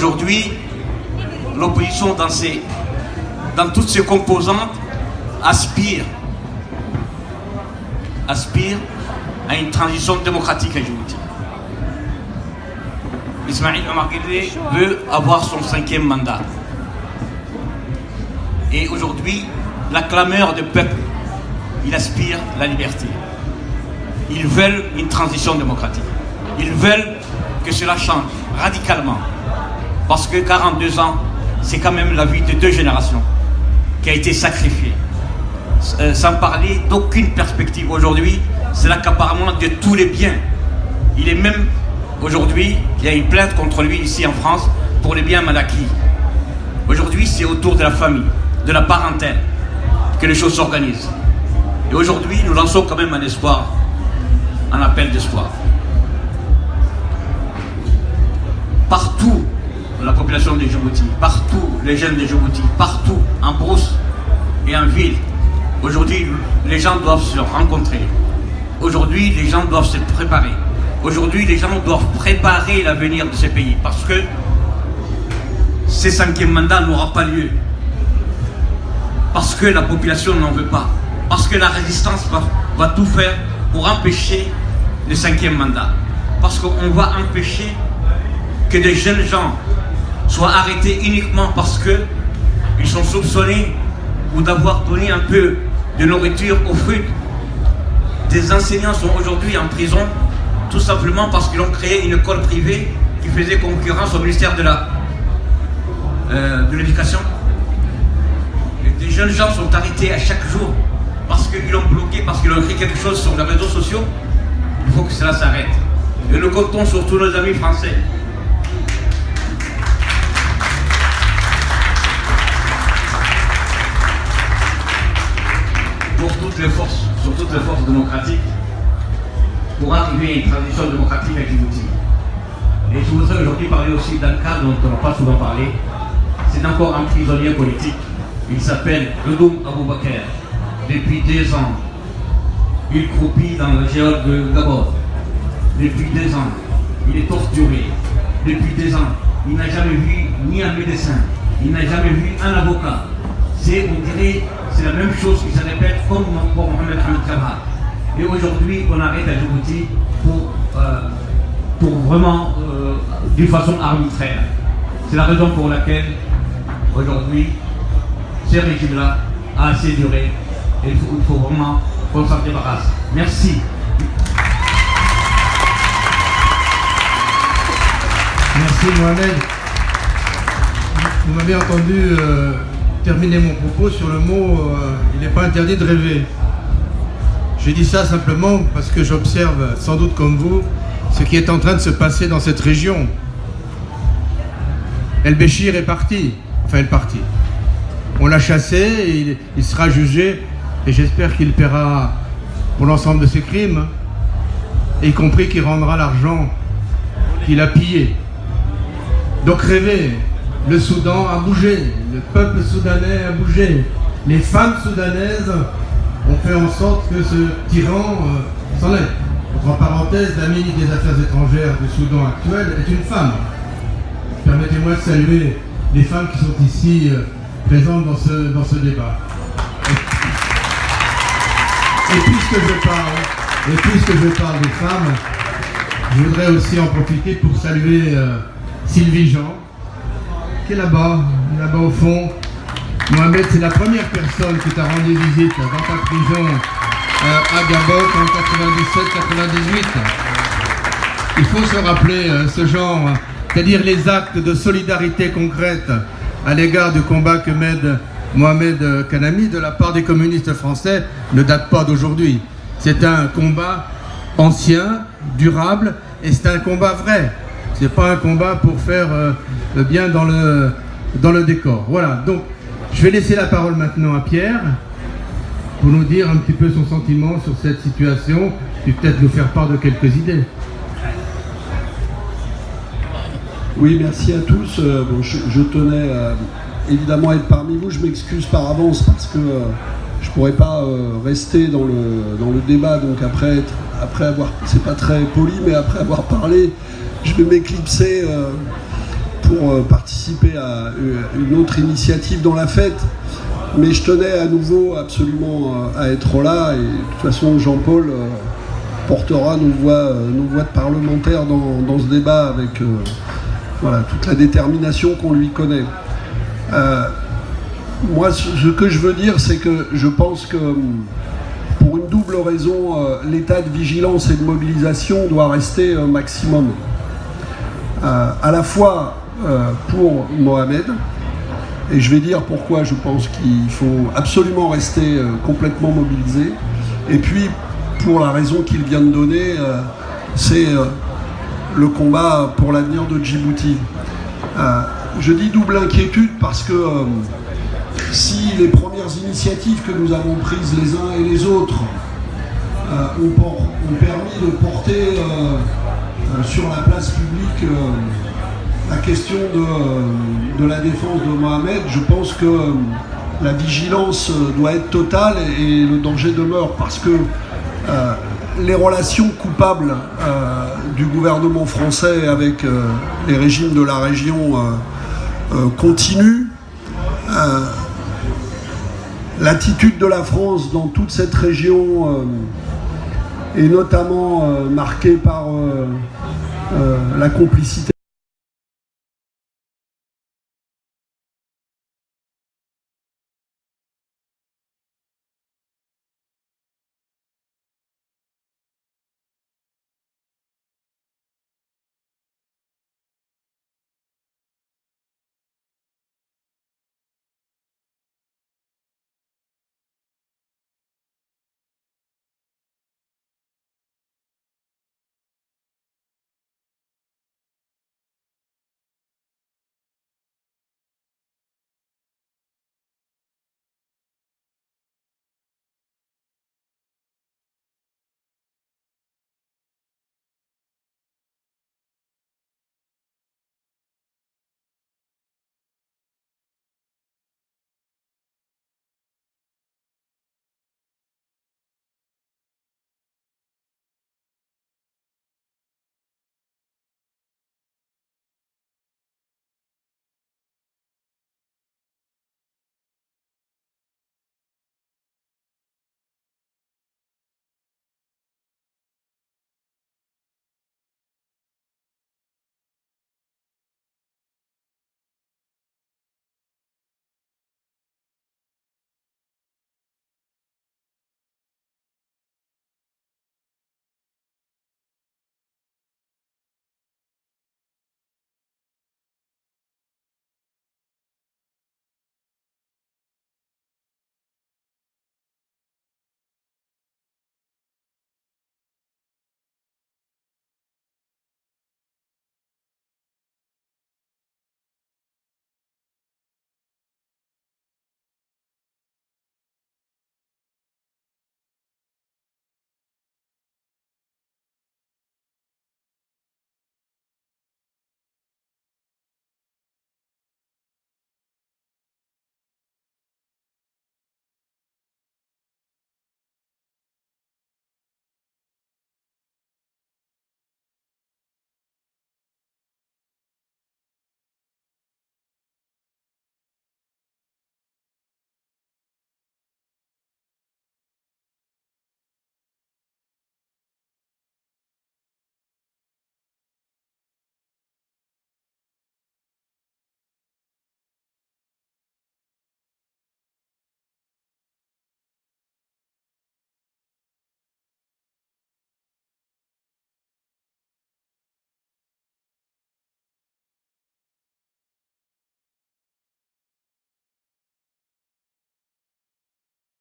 Aujourd'hui, l'opposition dans toutes ses composantes aspire à une transition démocratique à Djibouti. Ismaïl Omar Guelleh veut avoir son 5e mandat. Et aujourd'hui, la clameur du peuple, il aspire à la liberté. Ils veulent une transition démocratique. Ils veulent que cela change radicalement. Parce que 42 ans, c'est quand même la vie de 2 générations qui a été sacrifiée. Sans parler d'aucune perspective. Aujourd'hui, c'est l'accaparement de tous les biens. Il est même, aujourd'hui, il y a une plainte contre lui ici en France pour les biens mal acquis. Aujourd'hui, c'est autour de la famille, de la parentèle, que les choses s'organisent. Et aujourd'hui, nous lançons quand même un espoir, un appel d'espoir. Partout, la population de Djibouti, partout, les jeunes de Djibouti, partout, en brousse et en ville, aujourd'hui, les gens doivent se rencontrer. Aujourd'hui, les gens doivent se préparer. Aujourd'hui, les gens doivent préparer l'avenir de ce pays parce que ce 5e mandat n'aura pas lieu. Parce que la population n'en veut pas. Parce que la résistance va tout faire pour empêcher le 5e mandat. Parce qu'on va empêcher que des jeunes gens soient arrêtés uniquement parce qu'ils sont soupçonnés ou d'avoir donné un peu de nourriture aux fruits. Des enseignants sont aujourd'hui en prison tout simplement parce qu'ils ont créé une école privée qui faisait concurrence au ministère de l'éducation. Des jeunes gens sont arrêtés à chaque jour parce qu'ils l'ont bloqué, parce qu'ils ont écrit quelque chose sur les réseaux sociaux. Il faut que cela s'arrête. Et nous comptons sur tous nos amis français. Pour toutes les forces, sur toutes les forces démocratiques, pour arriver à une transition démocratique à Djibouti. Et je voudrais aujourd'hui parler aussi d'un cas dont on n'a pas souvent parlé. C'est encore un prisonnier politique. Il s'appelle Redoum Aboubakar. Depuis 2 ans, il croupit dans le géol de Gabon. Depuis 2 ans, il est torturé. Depuis 2 ans, il n'a jamais vu ni un médecin, il n'a jamais vu un avocat. On dirait, c'est la même chose qui se répète comme pour Mohamed Hamid Jabhat. Et aujourd'hui, on arrête à Djibouti pour vraiment, d'une façon arbitraire. C'est la raison pour laquelle, aujourd'hui, ce régime-là a assez duré. Et il faut vraiment qu'on s'en débarrasse. Merci. Merci Mohamed. Vous m'avez entendu terminer mon propos sur le mot il n'est pas interdit de rêver. J'ai dit ça simplement parce que j'observe, sans doute comme vous, ce qui est en train de se passer dans cette région. El Béchir est parti. Enfin, elle est partie. On l'a chassé, et il sera jugé, et j'espère qu'il paiera pour l'ensemble de ses crimes, y compris qu'il rendra l'argent qu'il a pillé. Donc rêvez, le Soudan a bougé, le peuple soudanais a bougé, les femmes soudanaises ont fait en sorte que ce tyran s'en aille. Entre parenthèses, la ministre des Affaires étrangères du Soudan actuel est une femme. Permettez-moi de saluer les femmes qui sont ici présentes dans ce débat. Et puisque je parle des femmes, je voudrais aussi en profiter pour saluer Sylvie Jean, qui est là-bas au fond. Mohamed, c'est la première personne qui t'a rendu visite dans ta prison à Gabon en 97-98. Il faut se rappeler ce genre, c'est-à-dire les actes de solidarité concrète à l'égard du combat que mène Mohamed Kanami de la part des communistes français ne datent pas d'aujourd'hui. C'est un combat ancien, durable, et c'est un combat vrai. C'est pas un combat pour faire le bien dans le décor. Voilà, donc je vais laisser la parole maintenant à Pierre pour nous dire un petit peu son sentiment sur cette situation et peut-être nous faire part de quelques idées. Oui, merci à tous. Bon, je tenais évidemment à être parmi vous. Je m'excuse par avance parce que je ne pourrais pas rester dans le débat. Donc après avoir, c'est pas très poli, mais après avoir parlé, je vais m'éclipser pour participer à une autre initiative dans la fête. Mais je tenais à nouveau absolument à être là. Et de toute façon, Jean-Paul portera nos voix de parlementaires dans ce débat avec voilà, toute la détermination qu'on lui connaît. Moi, ce que je veux dire, c'est que je pense que pour une double raison, l'état de vigilance et de mobilisation doit rester maximum. À la fois pour Mohamed, et je vais dire pourquoi je pense qu'il faut absolument rester complètement mobilisé, et puis pour la raison qu'il vient de donner, c'est le combat pour l'avenir de Djibouti. Je dis double inquiétude parce que si les premières initiatives que nous avons prises les uns et les autres ont permis de porter sur la place publique la question de la défense de Mohamed, je pense que la vigilance doit être totale et le danger demeure parce que les relations coupables du gouvernement français avec les régimes de la région continuent. L'attitude de la France dans toute cette région est notamment marquée par la complicité